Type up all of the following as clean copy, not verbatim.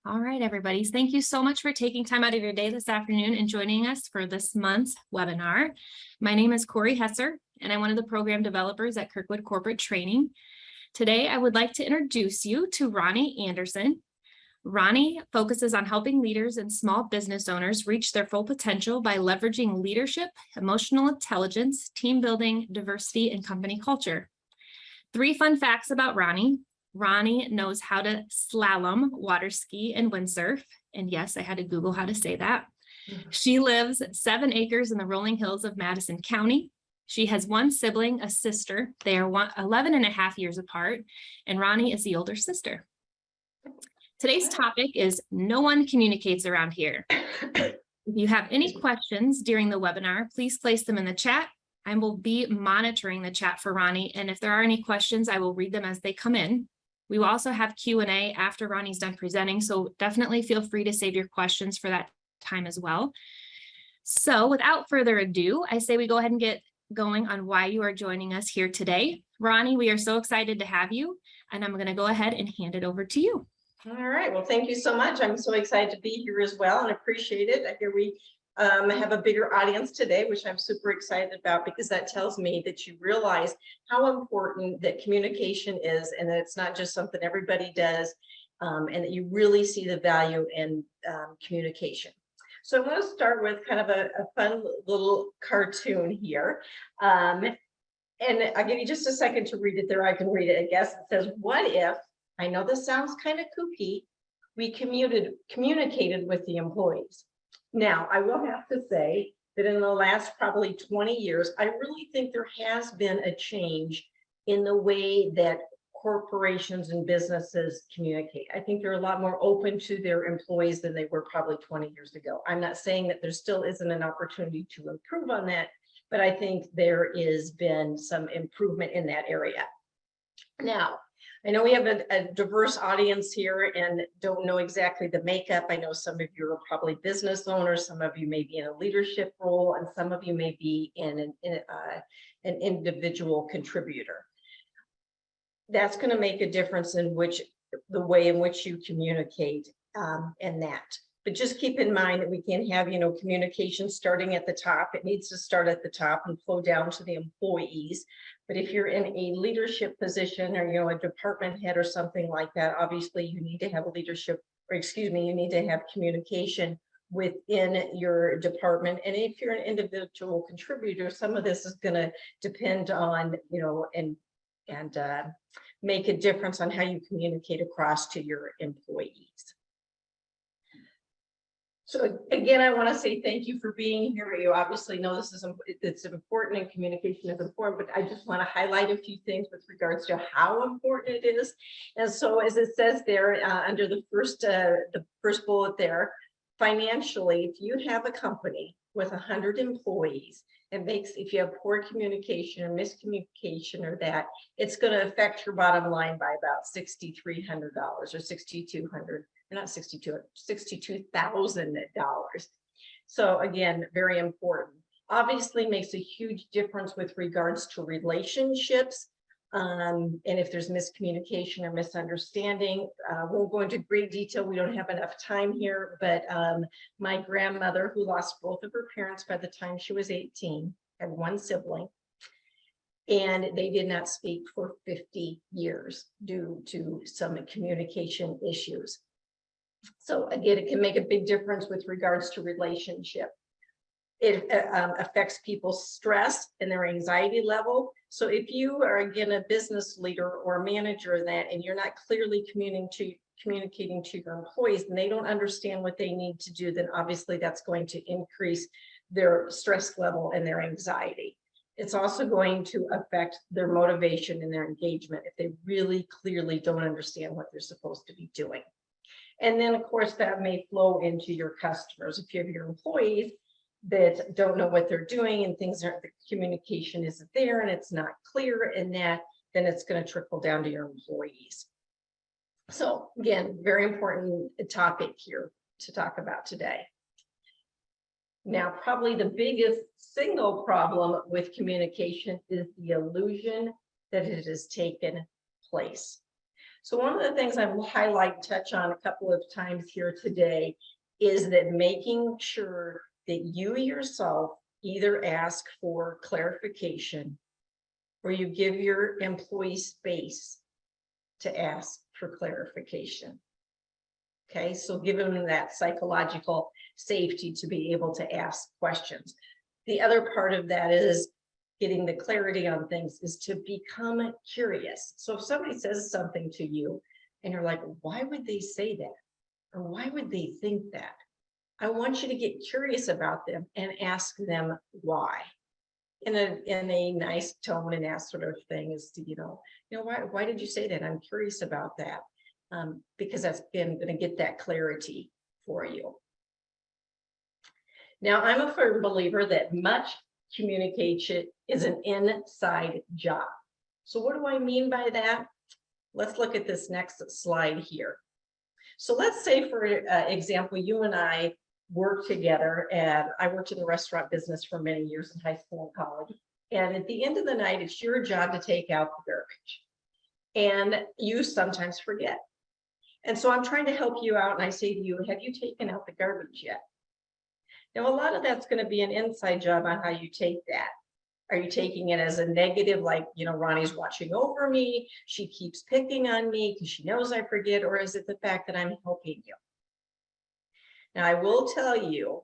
All right, everybody. Thank you so much for taking time out of your day this afternoon and joining us for this month's webinar. My name is Corey Hesser, and I'm one of the program developers at Kirkwood Corporate Training. Today, I would like to introduce you to Ronee Andersen. Ronee focuses on helping leaders and small business owners reach their full potential by leveraging leadership, emotional intelligence, team building, diversity, and company culture. 3 fun facts about Ronee. Ronee knows how to slalom, water ski, and windsurf. And yes, I had to Google how to say that. She lives 7 acres in the rolling hills of Madison County. She has 1 sibling, a sister. They are 11 and a half years apart, and Ronee is the older sister. Today's topic is no one communicates around here. If you have any questions during the webinar, please place them in the chat. I will be monitoring the chat for Ronee, and if there are any questions, I will read them as they come in. We will also have Q&A after Ronee's done presenting, so definitely feel free to save your questions for that time as well. So without further ado, I say we go ahead and get going on why you are joining us here today. Ronee, we are so excited to have you, and I'm going to go ahead and hand it over to you. All right, well, thank you so much. I'm so excited to be here as well and appreciate it. I hear we have a bigger audience today, which I'm super excited about, because that tells me that you realize how important that communication is, and that it's not just something everybody does, and that you really see the value in communication. So I'm going to start with kind of a fun little cartoon here. And I'll give you just a second to read it there. I can read it, I guess. It says, what if, I know this sounds kind of kooky, we communicated with the employees. Now, I will have to say that in the last probably 20 years, I really think there has been a change in the way that corporations and businesses communicate. I think they're a lot more open to their employees than they were probably 20 years ago. I'm not saying that there still isn't an opportunity to improve on that, but I think there has been some improvement in that area. Now, I know we have a diverse audience here and don't know exactly the makeup. I know some of you are probably business owners, some of you may be in a leadership role, and some of you may be in an individual contributor. That's going to make a difference in the way in which you communicate and that. But just keep in mind that we can't have, communication starting at the top. It needs to start at the top and flow down to the employees. But if you're in a leadership position or, a department head or something like that, obviously you need to have you need to have communication within your department. And if you're an individual contributor, some of this is going to depend on, and make a difference on how you communicate across to your employees. So again, I want to say thank you for being here. You obviously know it's important and communication is important, but I just want to highlight a few things with regards to how important it is. And so as it says there under the first bullet there, financially, if you have a company with 100 employees, if you have poor communication or miscommunication or that, it's going to affect your bottom line by about $6,300 or $6,200. Not $62,000. So again, very important. Obviously makes a huge difference with regards to relationships. And if there's miscommunication or misunderstanding, won't go into great detail. We don't have enough time here, but my grandmother, who lost both of her parents by the time she was 18, had 1 sibling, and they did not speak for 50 years due to some communication issues. So again, it can make a big difference with regards to relationship. It affects people's stress and their anxiety level. So if you are, again, a business leader or a manager in that, and you're not clearly communicating to your employees, and they don't understand what they need to do, then obviously that's going to increase their stress level and their anxiety. It's also going to affect their motivation and their engagement if they really clearly don't understand what they're supposed to be doing. And then, of course, that may flow into your customers. If you have your employees that don't know what they're doing and the communication isn't there and it's not clear in that, then it's going to trickle down to your employees. So again, very important topic here to talk about today. Now, probably the biggest single problem with communication is the illusion that it has taken place. So one of the things I will highlight and touch on a couple of times here today is that making sure that you yourself either ask for clarification or you give your employee space to ask for clarification. Okay, so give them that psychological safety to be able to ask questions. The other part of that is getting the clarity on things is to become curious. So if somebody says something to you and you're like, why would they say that? Or why would they think that? I want you to get curious about them and ask them why. In a nice tone and that sort of thing is to, why did you say that? I'm curious about that. Because that's going to get that clarity for you. Now, I'm a firm believer that much communication is an inside job. So what do I mean by that? Let's look at this next slide here. So let's say, for example, you and I work together, and I worked in the restaurant business for many years in high school and college. And at the end of the night, it's your job to take out the garbage. And you sometimes forget. And so I'm trying to help you out. And I say to you, have you taken out the garbage yet? Now, a lot of that's going to be an inside job on how you take that. Are you taking it as a negative, like, Ronnie's watching over me, she keeps picking on me because she knows I forget, or is it the fact that I'm helping you? Now, I will tell you,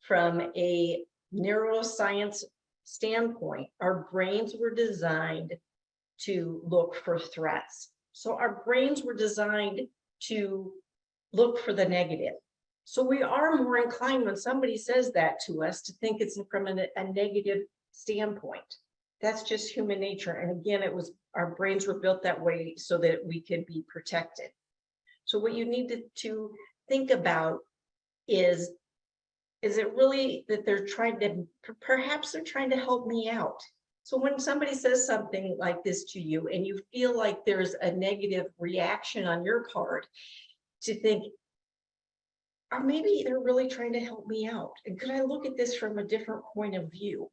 from a neuroscience standpoint, our brains were designed to look for threats. So our brains were designed to look for the negative. So we are more inclined when somebody says that to us to think it's from a negative standpoint. That's just human nature. And again, our brains were built that way so that we could be protected. So what you need to think about is it really that perhaps they're trying to help me out? So when somebody says something like this to you and you feel like there's a negative reaction on your part, to think, or maybe they're really trying to help me out. And could I look at this from a different point of view?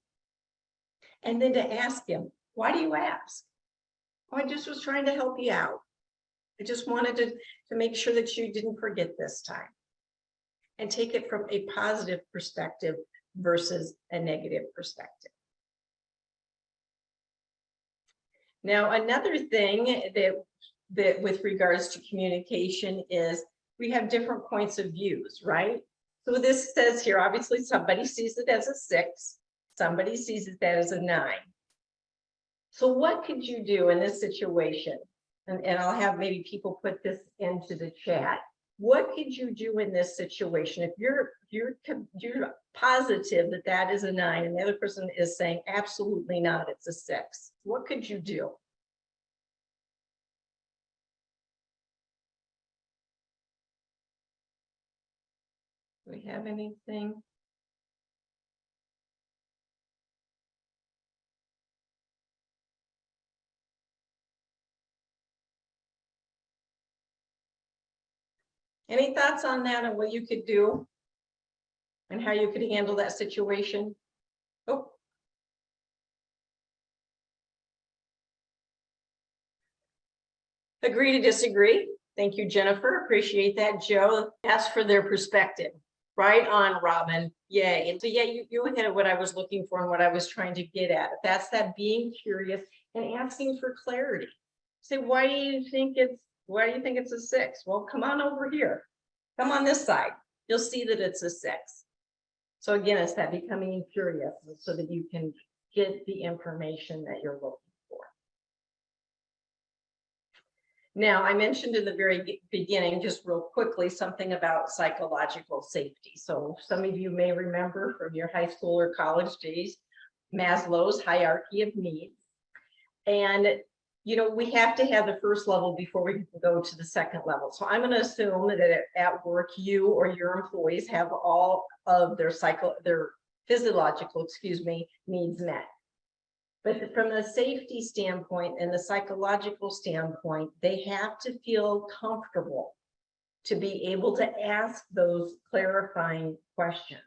And then to ask him, why do you ask? Oh, I just was trying to help you out. I just wanted to make sure that you didn't forget this time. And take it from a positive perspective versus a negative perspective. Now, another thing that with regards to communication is we have different points of views, right? So this says here, obviously somebody sees it as a 6, somebody sees it as a 9. So what could you do in this situation? And I'll have maybe people put this into the chat. What could you do in this situation if you're positive that is a 9 and the other person is saying absolutely not, it's a 6? What could you do? Do we have anything? Any thoughts on that and what you could do and how you could handle that situation? Oh. Agree to disagree. Thank you, Jennifer. Appreciate that. Joe, ask for their perspective. Right on, Robin. Yay. And so, yeah, you hit what I was looking for and what I was trying to get at. That's that being curious and asking for clarity. Say, why do you think it's a 6? Well, come on over here. Come on this side. You'll see that it's a 6. So again, it's that becoming curious so that you can get the information that you're looking for. Now, I mentioned in the very beginning, just real quickly, something about psychological safety. So some of you may remember from your high school or college days, Maslow's hierarchy of needs. And we have to have the first level before we can go to the second level. So I'm going to assume that at work, you or your employees have all of their physiological, needs met. But from the safety standpoint and the psychological standpoint, they have to feel comfortable to be able to ask those clarifying questions,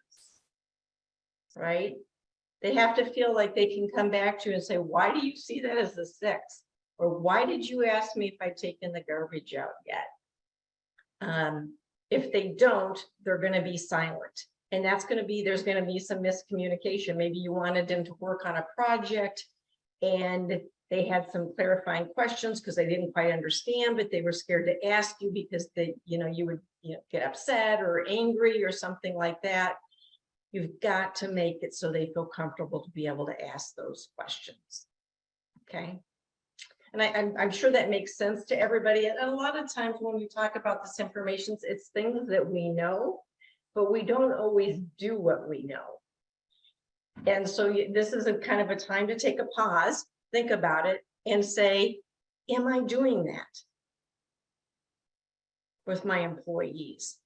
right? They have to feel like they can come back to you and say, why do you see that as a 6? Or why did you ask me if I'd taken the garbage out yet? If they don't, they're going to be silent. And that's going to be, there's going to be some miscommunication. Maybe you wanted them to work on a project and they had some clarifying questions because they didn't quite understand, but they were scared to ask you because they, you would get upset or angry or something like that. You've got to make it so they feel comfortable to be able to ask those questions. Okay. And I'm sure that makes sense to everybody. And a lot of times when we talk about this information, it's things that we know, but we don't always do what we know. And so this is a kind of a time to take a pause, think about it, and say, am I doing that with my employees?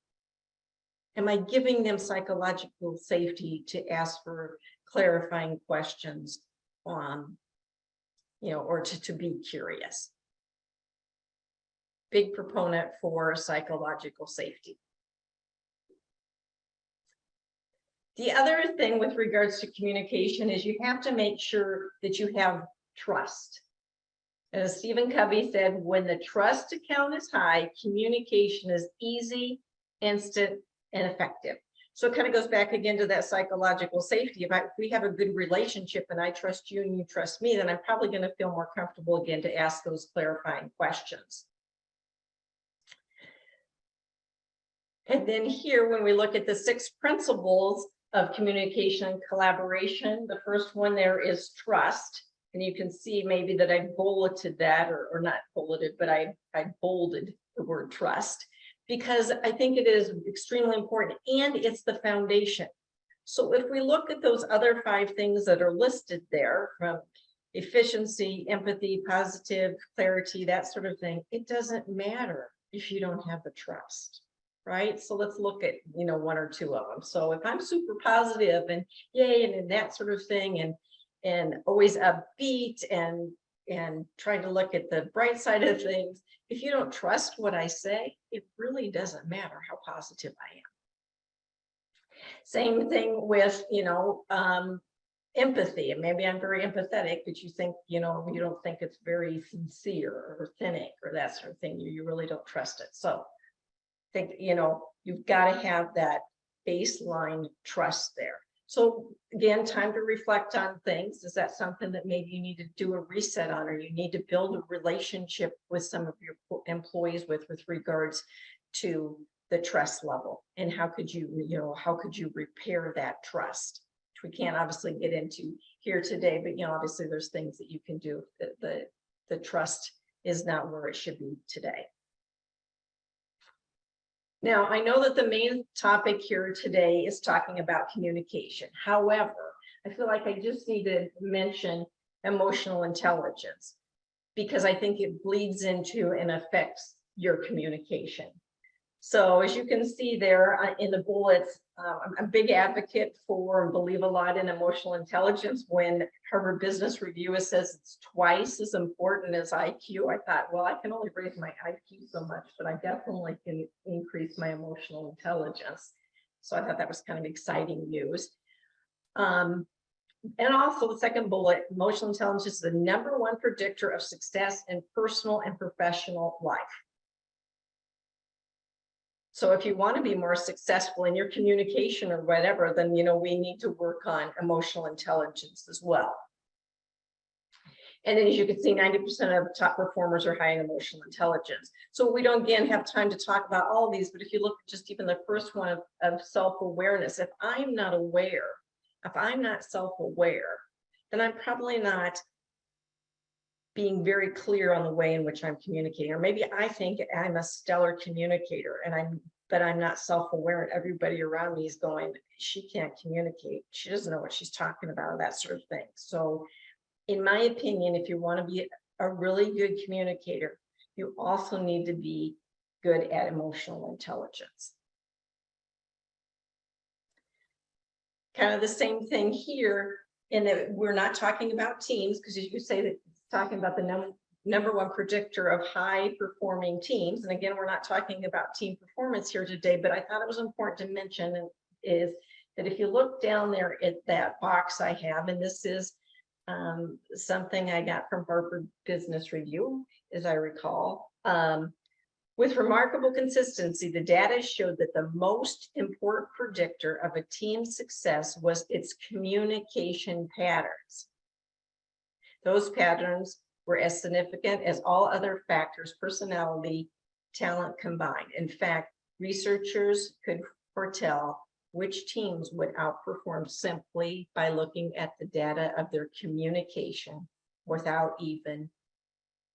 Am I giving them psychological safety to ask for clarifying questions on, or to be curious? Big proponent for psychological safety. The other thing with regards to communication is you have to make sure that you have trust. As Stephen Covey said, when the trust account is high, communication is easy, instant, and effective. So it kind of goes back again to that psychological safety. If we have a good relationship and I trust you and you trust me, then I'm probably going to feel more comfortable again to ask those clarifying questions. And then here, when we look at the 6 principles of communication and collaboration, the first one there is trust. And you can see maybe that I bulleted that, or not bulleted, but I bolded the word trust, because I think it is extremely important and it's the foundation. So if we look at those other 5 things that are listed there, from efficiency, empathy, positive, clarity, that sort of thing, it doesn't matter if you don't have the trust, right? So let's look at, 1 or 2 of them. So if I'm super positive and yay, and that sort of thing, and always upbeat and trying to look at the bright side of things, if you don't trust what I say, it really doesn't matter how positive I am. Same thing with, empathy. And maybe I'm very empathetic, but you think, you don't think it's very sincere or authentic or that sort of thing. You really don't trust it. So I think, you've got to have that baseline trust there. So again, time to reflect on things. Is that something that maybe you need to do a reset on, or you need to build a relationship with some of your employees with regards to the trust level? And how could you repair that trust? Which we can't obviously get into here today, but obviously there's things that you can do. The trust is not where it should be today. Now, I know that the main topic here today is talking about communication. However, I feel like I just need to mention emotional intelligence, because I think it bleeds into and affects your communication. So as you can see there in the bullets, I'm a big advocate for and believe a lot in emotional intelligence. When Harvard Business Review says it's twice as important as IQ, I thought, well, I can only raise my IQ so much, but I definitely can increase my emotional intelligence. So I thought that was kind of exciting news. And also the second bullet, emotional intelligence is the #1 predictor of success in personal and professional life. So if you want to be more successful in your communication or whatever, then, we need to work on emotional intelligence as well. And then as you can see, 90% of top performers are high in emotional intelligence. So we don't, again, have time to talk about all these, but if you look at just even the first one of self-awareness, if I'm not aware, if I'm not self-aware, then I'm probably not being very clear on the way in which I'm communicating. Or maybe I think I'm a stellar communicator but I'm not self-aware, and everybody around me is going, she can't communicate. She doesn't know what she's talking about, that sort of thing. So in my opinion, if you want to be a really good communicator, you also need to be good at emotional intelligence. Kind of the same thing here, in that we're not talking about teams, because as you say that it's talking about the #1 predictor of high performing teams. And again, we're not talking about team performance here today, but I thought it was important to mention is that if you look down there at that box I have, and this is something I got from Harvard Business Review, as I recall. With remarkable consistency, the data showed that the most important predictor of a team's success was its communication patterns. Those patterns were as significant as all other factors, personality, talent combined. In fact, researchers could foretell which teams would outperform simply by looking at the data of their communication without even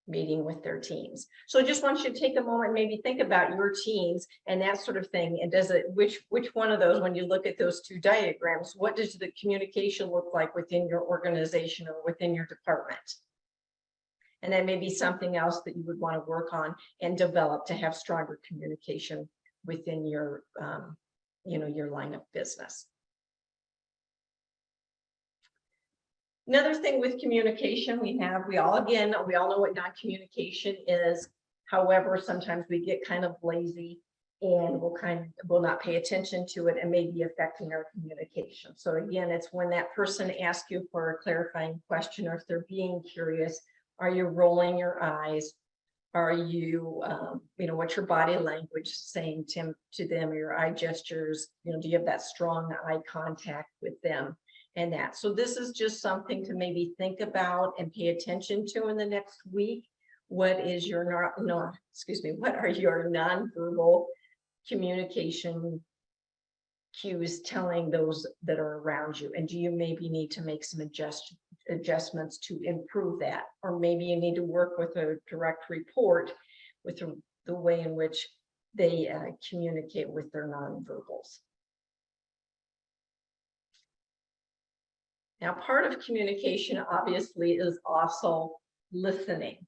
meeting with their teams. So I just want you to take a moment, maybe think about your teams and that sort of thing. And does it, which one of those, when you look at those two diagrams, what does the communication look like within your organization or within your department? And that may be something else that you would want to work on and develop to have stronger communication within your, your line of business. Another thing with communication, we all know what non-communication is. However, sometimes we get kind of lazy and we'll not pay attention to it and maybe affecting our communication. So again, it's when that person asks you for a clarifying question, or if they're being curious, are you rolling your eyes? Are you, what's your body language saying to them, or your eye gestures? Do you have that strong eye contact with them? And that. So this is just something to maybe think about and pay attention to in the next week. What are your nonverbal communication cues telling those that are around you? And do you maybe need to make some adjustments to improve that? Or maybe you need to work with a direct report with the way in which they communicate with their nonverbals. Now, part of communication obviously is also listening.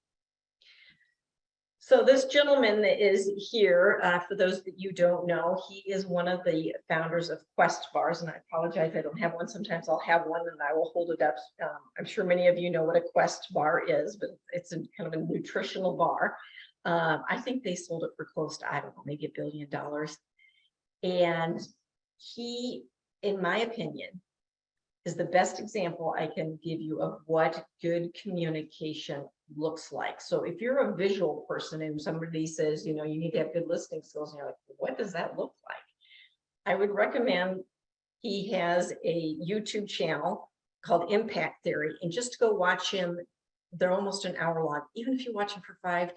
So this gentleman that is here, for those that you don't know, he is one of the founders of Quest bars, and I apologize, I don't have one. Sometimes I'll have one and I will hold it up. I'm sure many of you know what a Quest bar is, but it's kind of a nutritional bar. I think they sold it for close to, I don't know, maybe $1 billion. And he, in my opinion, is the best example I can give you of what good communication looks like. So if you're a visual person and somebody says, you need to have good listening skills, and you're like, what does that look like? I would recommend, he has a YouTube channel called Impact Theory, and just to go watch him. They're almost an hour long. Even if you watch them for 5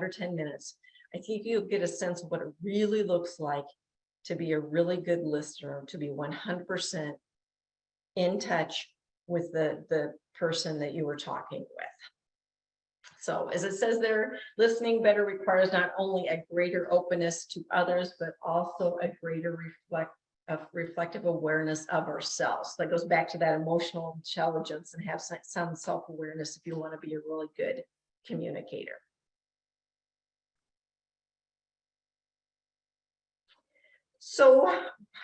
or 10 minutes, I think you'll get a sense of what it really looks like to be a really good listener, to be 100% in touch with the person that you were talking with. So as it says there, listening better requires not only a greater openness to others, but also a greater reflective awareness of ourselves. That goes back to that emotional intelligence, and have some self-awareness if you want to be a really good communicator. So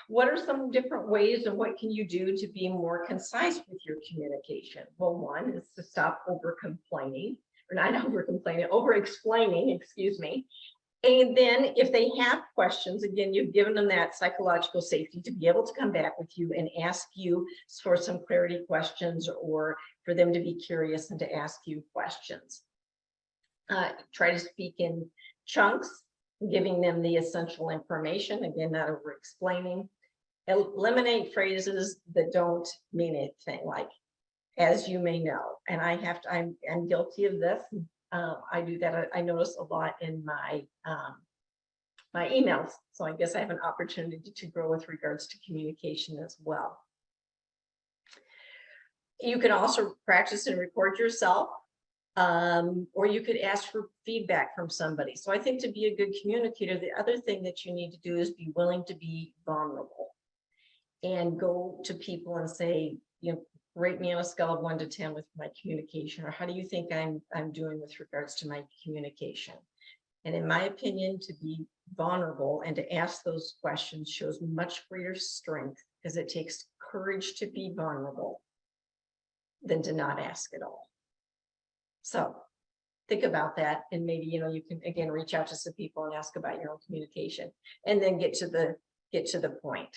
what are some different ways, and what can you do to be more concise with your communication? Well, one is to stop over-explaining, excuse me. And then if they have questions, again, you've given them that psychological safety to be able to come back with you and ask you for some clarity questions, or for them to be curious and to ask you questions. Try to speak in chunks, giving them the essential information, again, not over explaining. Eliminate phrases that don't mean anything, like as you may know. And I'm guilty of this. I do that. I notice a lot in my my emails. So I guess I have an opportunity to grow with regards to communication as well. You can also practice and record yourself. Or you could ask for feedback from somebody. So I think to be a good communicator, the other thing that you need to do is be willing to be vulnerable and go to people and say, rate me on a scale of 1 to 10 with my communication, or how do you think I'm doing with regards to my communication? And in my opinion, to be vulnerable and to ask those questions shows much greater strength, because it takes courage to be vulnerable than to not ask at all. So think about that, and maybe you can again reach out to some people and ask about your own communication, and then get to the point.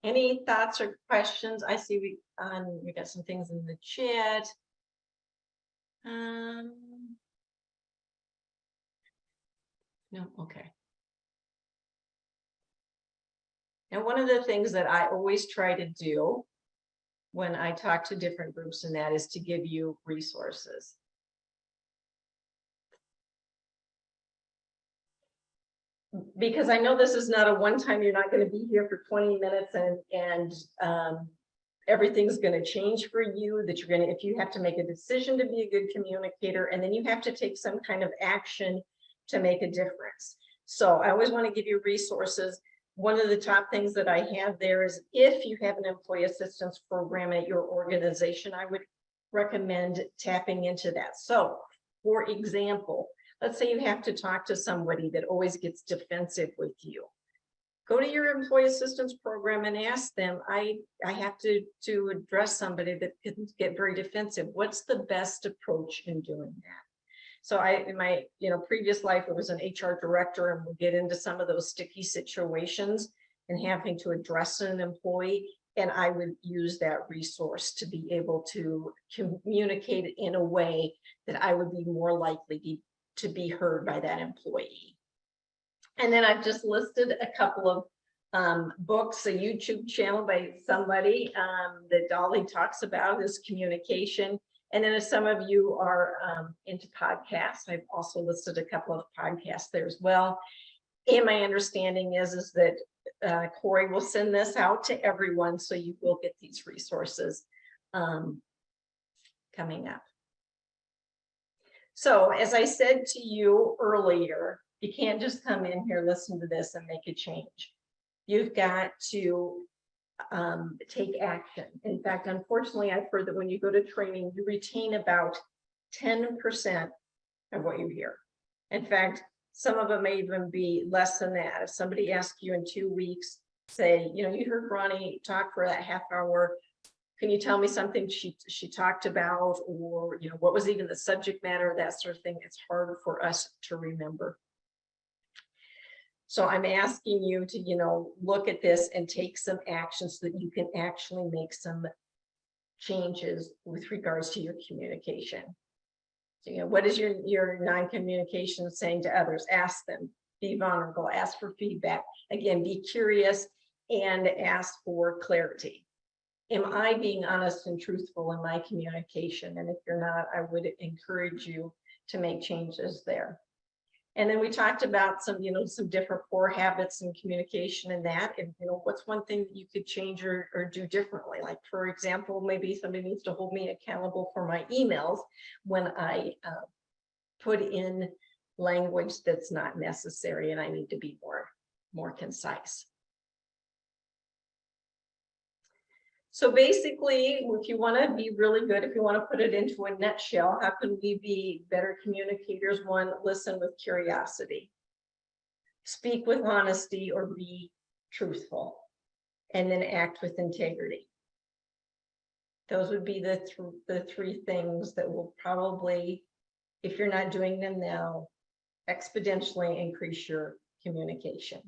Any thoughts or questions? I see we got some things in the chat. No, okay. And one of the things that I always try to do when I talk to different groups, and that is to give you resources. Because I know this is not a one-time, you're not going to be here for 20 minutes and everything's going to change for you, that you're going to, if you have to make a decision to be a good communicator, and then you have to take some kind of action to make a difference. So I always want to give you resources. One of the top things that I have there is, if you have an employee assistance program at your organization, I would recommend tapping into that. So, for example, let's say you have to talk to somebody that always gets defensive with you. Go to your employee assistance program and ask them, I have to address somebody that can get very defensive. What's the best approach in doing that? So in my previous life, I was an HR director, and we'll get into some of those sticky situations and having to address an employee. And I would use that resource to be able to communicate in a way that I would be more likely to be heard by that employee. And then I've just listed a couple of books, a YouTube channel by somebody that Dolly talks about is communication. And then if some of you are into podcasts, I've also listed a couple of podcasts there as well. And my understanding is that Corey will send this out to everyone, so you will get these resources coming up. So as I said to you earlier, you can't just come in here, listen to this, and make a change. You've got to take action. In fact, unfortunately, I've heard that when you go to training, you retain about 10% of what you hear. In fact, some of them may even be less than that. If somebody asks you in 2 weeks, say, you heard Ronee talk for that half hour, can you tell me something she talked about, or what was even the subject matter, that sort of thing? It's harder for us to remember. So I'm asking you to, look at this and take some action so that you can actually make some changes with regards to your communication. So, what is your non-communication saying to others? Ask them, be vulnerable, ask for feedback. Again, be curious and ask for clarity. Am I being honest and truthful in my communication? And if you're not, I would encourage you to make changes there. And then we talked about some different poor habits in communication and that, and what's one thing that you could change or do differently? Like, for example, maybe somebody needs to hold me accountable for my emails when I put in language that's not necessary, and I need to be more concise. So basically, if you want to be really good, if you want to put it into a nutshell, how can we be better communicators? One, listen with curiosity, speak with honesty or be truthful, and then act with integrity. Those would be the three things that will probably, if you're not doing them now, exponentially increase your communication.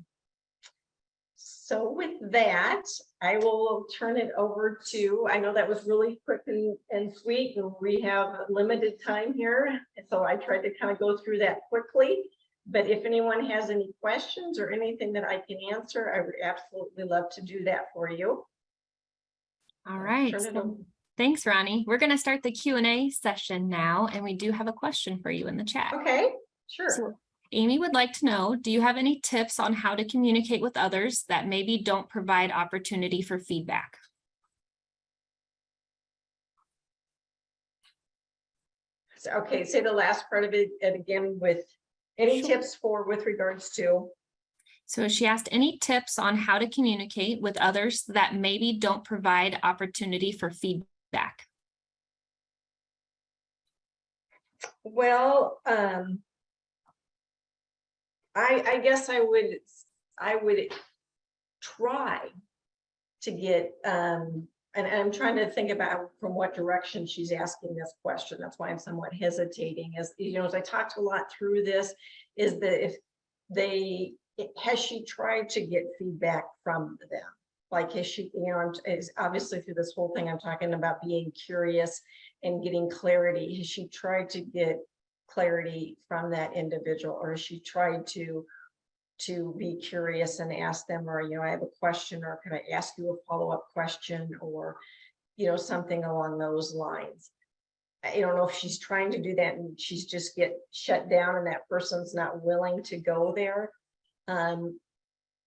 So with that, I will turn it over to, I know that was really quick and sweet, and we have limited time here, so I tried to kind of go through that quickly. But if anyone has any questions or anything that I can answer, I would absolutely love to do that for you. All right. Thanks, Ronee. We're going to start the Q&A session now, and we do have a question for you in the chat. Okay, sure. So Amy would like to know, do you have any tips on how to communicate with others that maybe don't provide opportunity for feedback? Okay, say the last part of it again, with any tips with regards to. So she asked any tips on how to communicate with others that maybe don't provide opportunity for feedback. Well, I guess I would try to get, and I'm trying to think about from what direction she's asking this question. That's why I'm somewhat hesitating. As I talked a lot through this, is that has she tried to get feedback from them? Like, is she, is obviously through this whole thing, I'm talking about being curious and getting clarity. Has she tried to get clarity from that individual, or has she tried to be curious and ask them, or, I have a question, or can I ask you a follow-up question, or, something along those lines. I don't know if she's trying to do that and she's just get shut down and that person's not willing to go there.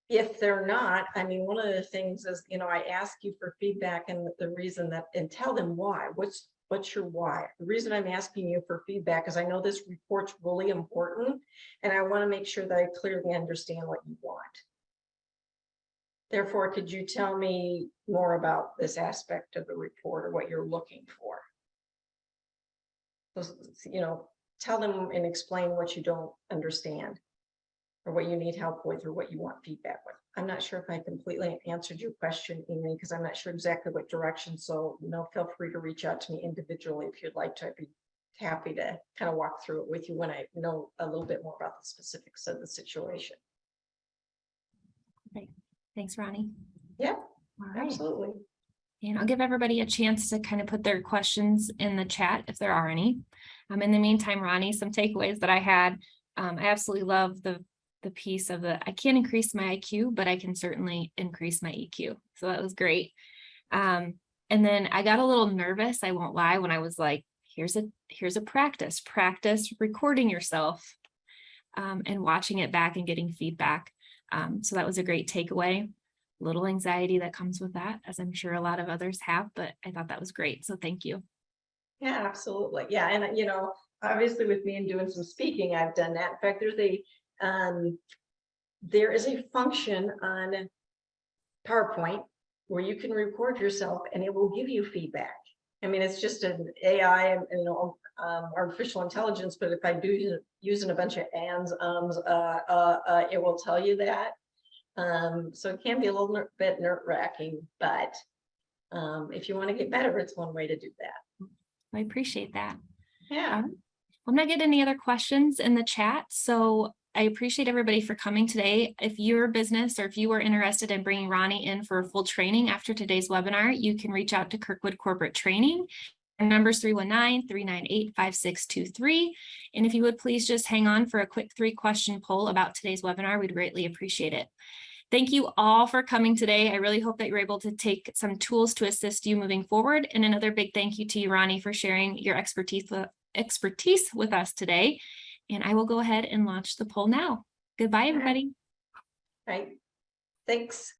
If they're not, I mean, one of the things is, I ask you for feedback, and the reason that, and tell them why. What's your why? The reason I'm asking you for feedback is I know this report's really important, and I want to make sure that I clearly understand what you want. Therefore, could you tell me more about this aspect of the report, or what you're looking for? Tell them and explain what you don't understand, or what you need help with, or what you want feedback with. I'm not sure if I completely answered your question, Amy, because I'm not sure exactly what direction. So, feel free to reach out to me individually if you'd like to. I'd be happy to kind of walk through it with you when I know a little bit more about the specifics of the situation. Okay. Thanks, Ronnie. Yeah, all right. Absolutely. And I'll give everybody a chance to kind of put their questions in the chat if there are any. In the meantime, Ronnie, some takeaways that I had. I absolutely love the piece of I can't increase my IQ, but I can certainly increase my EQ. So that was great. And then I got a little nervous, I won't lie, when I was like, here's a practice recording yourself and watching it back and getting feedback. So that was a great takeaway. Little anxiety that comes with that, as I'm sure a lot of others have, but I thought that was great. So thank you. Yeah, absolutely. Yeah. And, obviously with me and doing some speaking, I've done that. In fact, there is a function on PowerPoint where you can record yourself and it will give you feedback. I mean, it's just an AI and, artificial intelligence, but if I do using a bunch of ands, it will tell you that. So it can be a little bit nerve-wracking, but if you want to get better, it's one way to do that. I appreciate that. Yeah. I'm not getting any other questions in the chat, so I appreciate everybody for coming today. If your business, or if you are interested in bringing Ronnie in for a full training after today's webinar, you can reach out to Kirkwood Corporate Training. Our number is 319-398-5623. And if you would please just hang on for a quick 3-question poll about today's webinar, we'd greatly appreciate it. Thank you all for coming today. I really hope that you're able to take some tools to assist you moving forward. And another big thank you to you, Ronnie, for sharing your expertise with us today. And I will go ahead and launch the poll now. Goodbye, everybody. Right. Thanks.